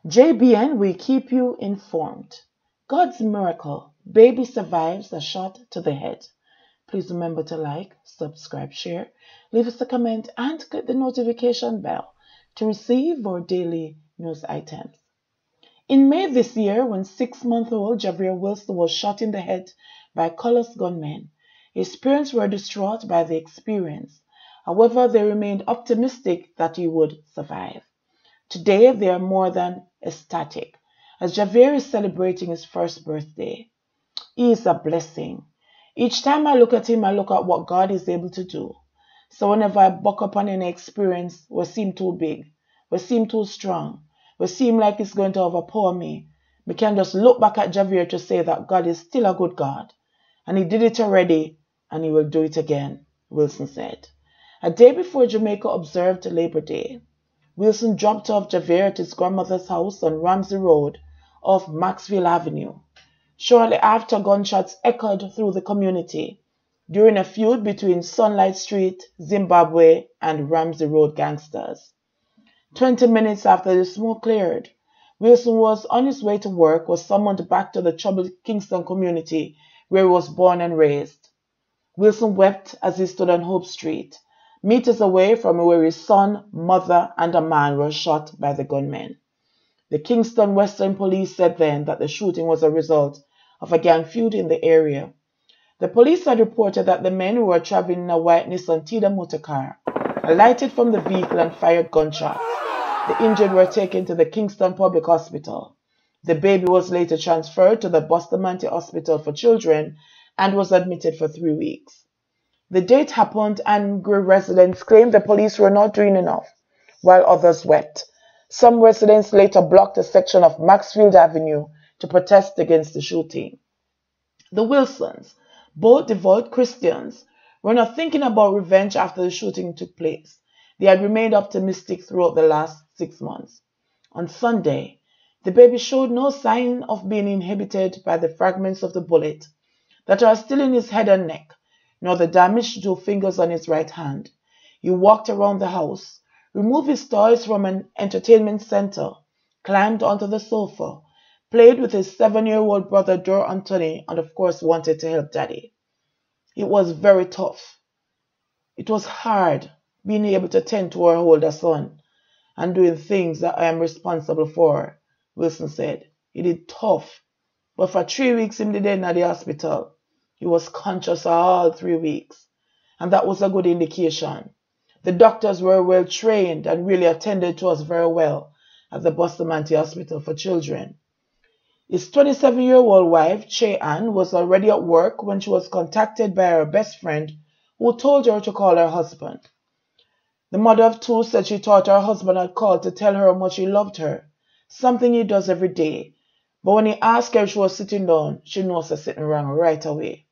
JBN will keep you informed. God's miracle. Baby survives a shot to the head. Please remember to like, subscribe, share, leave us a comment, and click the notification bell to receive our daily news items. In May this year, when 6-month-old JavarWilson was shot in the head by callous gunmen, his parents were distraught by the experience. However, they remained optimistic that he would survive. Today, they are more than ecstatic, as Javar is celebrating his first birthday. He is a blessing. Each time I look at him, I look at what God is able to do. So whenever I buck up on any experience, will seem too big, will seem too strong, will seem like it's going to overpower me, we can just look back at Javar to say that God is still a good God. And he did it already, and he will do it again, Wilson said. A day before Jamaica observed Labor Day, Wilson dropped off Javar at his grandmother's house on Ramsey Road off Maxwell Avenue. Shortly after, gunshots echoed through the community during a feud between Sunlight Street, Zimbabwe, and Ramsey Road gangsters. 20 minutes after the smoke cleared, Wilson was on his way to work, was summoned back to the troubled Kingston community where he was born and raised. Wilson wept as he stood on Hope Street, meters away from where his son, mother, and a man were shot by the gunmen. The Kingston Western Police said then that the shooting was a result of a gang feud in the area. The police had reported that the men who were traveling in a white Nissan Tida motor car alighted from the vehicle and fired gunshots. The injured were taken to the Kingston Public Hospital. The baby was later transferred to the Bustamante Hospital for Children and was admitted for 3 weeks. The date happened, angry residents claimed the police were not doing enough, while others wept. Some residents later blocked a section of Maxfield Avenue to protest against the shooting. The Wilsons, both devout Christians, were not thinking about revenge after the shooting took place. They had remained optimistic throughout the last 6 months. On Sunday, the baby showed no sign of being inhibited by the fragments of the bullet that are still in his head and neck, nor the damaged 2 fingers on his right hand. He walked around the house, removed his toys from an entertainment center, climbed onto the sofa, played with his 7-year-old brother Dor Anthony, and of course wanted to help Daddy. It was very tough. It was hard being able to tend to our older son and doing things that I am responsible for, Wilson said. It is tough. But for 3 weeks he did in the hospital. He was conscious all 3 weeks, and that was a good indication. The doctors were well trained and really attended to us very well at the Bustamante Hospital for Children. His 27-year-old wife, Che Ann, was already at work when she was contacted by her best friend, who told her to call her husband. The mother of 2 said she thought her husband had called to tell her how much he loved her, something he does every day. But when he asked her if she was sitting down, she knows her sitting wrong right away.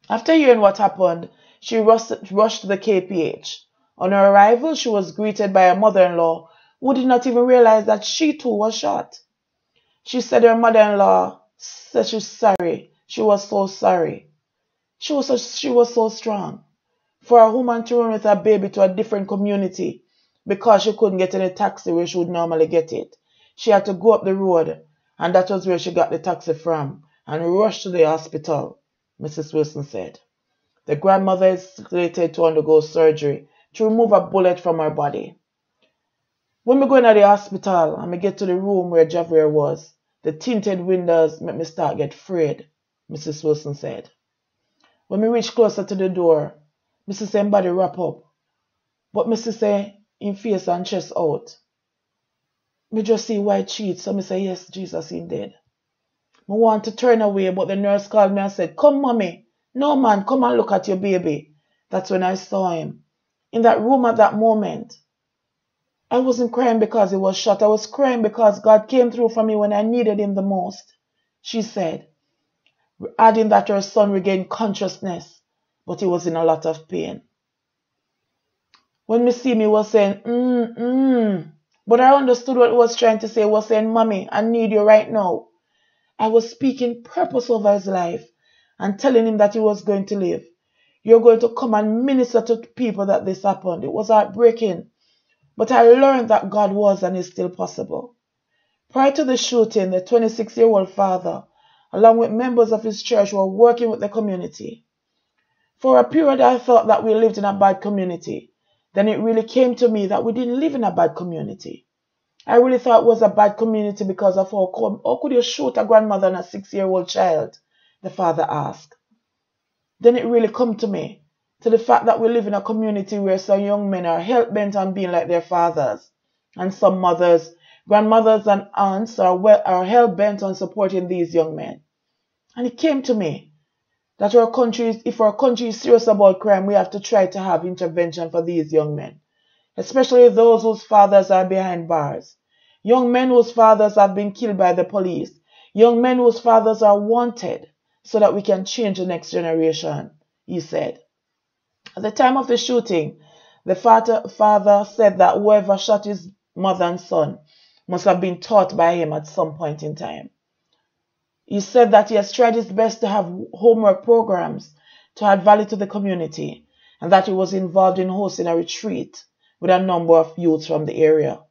After hearing what happened, she rushed to the KPH. On her arrival, she was greeted by her mother-in-law, who did not even realize that she too was shot. She said her mother-in-law said she's sorry. She was so sorry. She was so strong. For a woman to run with her baby to a different community because she couldn't get any taxi where she would normally get it, she had to go up the road, and that was where she got the taxi from and rushed to the hospital, Mrs. Wilson said. The grandmother is slated to undergo surgery to remove a bullet from her body. When we go into the hospital and we get to the room where Javar was, the tinted windows make me start get afraid, Mrs. Wilson said. When we reach closer to the door, Mrs. say body wrap up, but Mrs. say in face and chest out. Me just see white sheets, so me say yes, Jesus, he dead. Me want to turn away, but the nurse called me and said, come mommy, no man, come and look at your baby. That's when I saw him. In that room at that moment, I wasn't crying because he was shot. I was crying because God came through for me when I needed him the most, she said, adding that her son regained consciousness, but he was in a lot of pain. When me see me, was saying, but I understood what he was trying to say. He was saying, mommy, I need you right now. I was speaking purpose over his life and telling him that he was going to live. You're going to come and minister to people that this happened. It was heartbreaking. But I learned that God was and is still possible. Prior to the shooting, the 26-year-old father, along with members of his church, were working with the community. For a period, I thought that we lived in a bad community. Then it really came to me that we didn't live in a bad community. I really thought it was a bad community because of how could you shoot a grandmother and a 6-year-old child? The father asked. Then it really come to me, to the fact that we live in a community where some young men are hell-bent on being like their fathers, and some mothers, grandmothers and aunts are hell-bent on supporting these young men. And it came to me that if our country is serious about crime, we have to try to have intervention for these young men, especially those whose fathers are behind bars, young men whose fathers have been killed by the police, young men whose fathers are wanted, so that we can change the next generation, he said. At the time of the shooting, the father said that whoever shot his mother and son must have been taught by him at some point in time. He said that he has tried his best to have homework programs to add value to the community, and that he was involved in hosting a retreat with a number of youths from the area.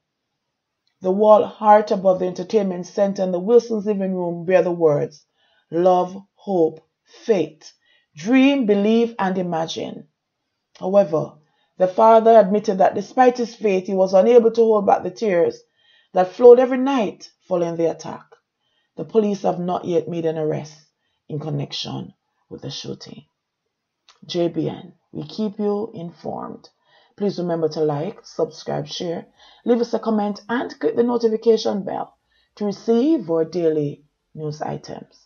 The wall art above the entertainment center and the Wilson's living room bear the words, love, hope, faith, dream, believe, and imagine. However, the father admitted that despite his faith, he was unable to hold back the tears that flowed every night following the attack. The police have not yet made an arrest in connection with the shooting. JBN, we keep you informed. Please remember to like, subscribe, share, leave us a comment, and click the notification bell to receive our daily news items.